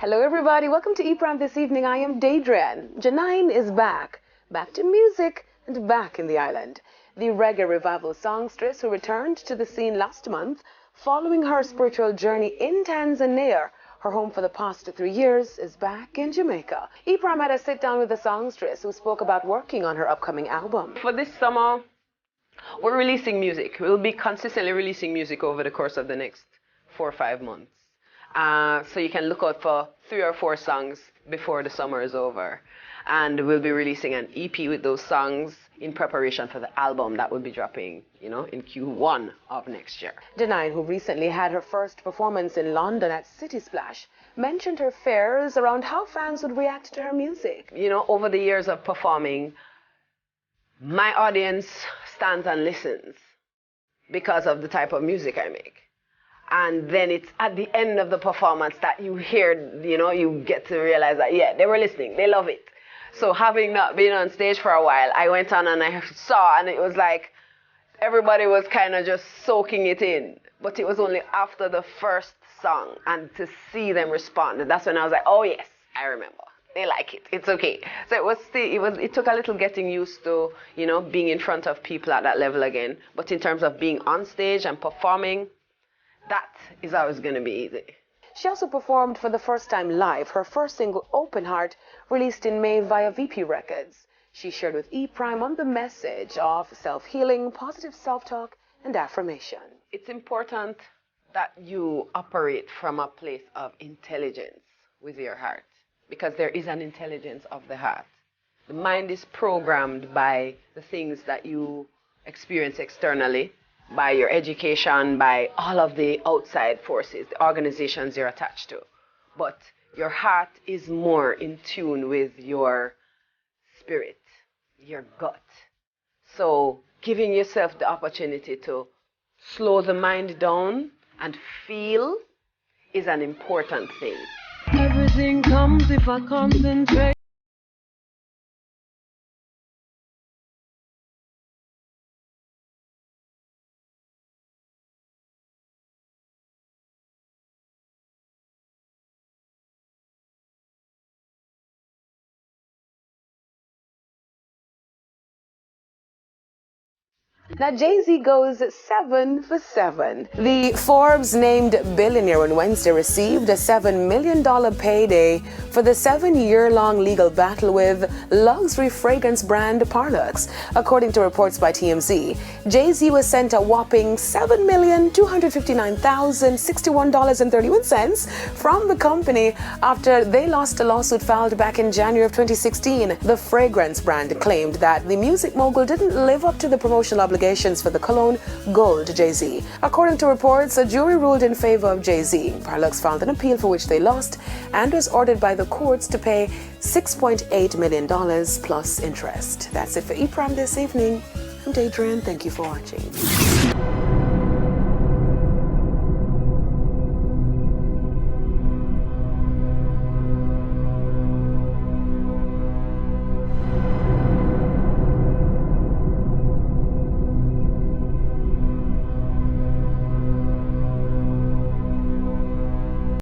Hello everybody, welcome to ePrime this evening. I am Daydren. Jah9 is back to music and back in the island. The reggae revival songstress who returned to the scene last month following her spiritual journey in Tanzania, her home for the past 3 years, is back in Jamaica. ePrime had a sit down with the songstress who spoke about working on her upcoming album. For this summer, we're releasing music. We'll be consistently releasing music over the course of the next 4 or 5 months. So you can look out for 3 or 4 songs before the summer is over. And we'll be releasing an EP with those songs in preparation for the album that will be dropping, in Q1 of next year. Jah9, who recently had her first performance in London at City Splash, mentioned her fears around how fans would react to her music. Over the years of performing, my audience stands and listens because of the type of music I make. And then it's at the end of the performance that you hear, you get to realize that, yeah, they were listening, they love it. So having not been on stage for a while, I went on and I saw, and it was like everybody was kind of just soaking it in. But it was only after the first song and to see them respond, that's when I was like, oh yes, I remember. They like it. It's okay. So it took a little getting used to, being in front of people at that level again. But in terms of being on stage and performing, that is always going to be easy. She also performed for the first time live her first single, Open Heart, released in May via VP Records. She shared with ePrime on the message of self-healing, positive self-talk, and affirmation. It's important that you operate from a place of intelligence with your heart, because there is an intelligence of the heart. The mind is programmed by the things that you experience externally, by your education, by all of the outside forces, the organizations you're attached to. But your heart is more in tune with your spirit, your gut. So giving yourself the opportunity to slow the mind down and feel is an important thing. Everything comes if I concentrate. Now, Jay-Z goes 7 for 7. The Forbes named billionaire on Wednesday received a $7 million payday for the 7-year-long legal battle with luxury fragrance brand Parlux. According to reports by TMZ, Jay-Z was sent a whopping $7,259,061.31 from the company after they lost a lawsuit filed back in January of 2016. The fragrance brand claimed that the music mogul didn't live up to the promotional obligations for the cologne Gold Jay-Z. According to reports, a jury ruled in favor of Jay-Z. Parlux filed an appeal for which they lost and was ordered by the courts to pay $6.8 million plus interest. That's it for ePrime this evening. I'm Daydren. Thank you for watching.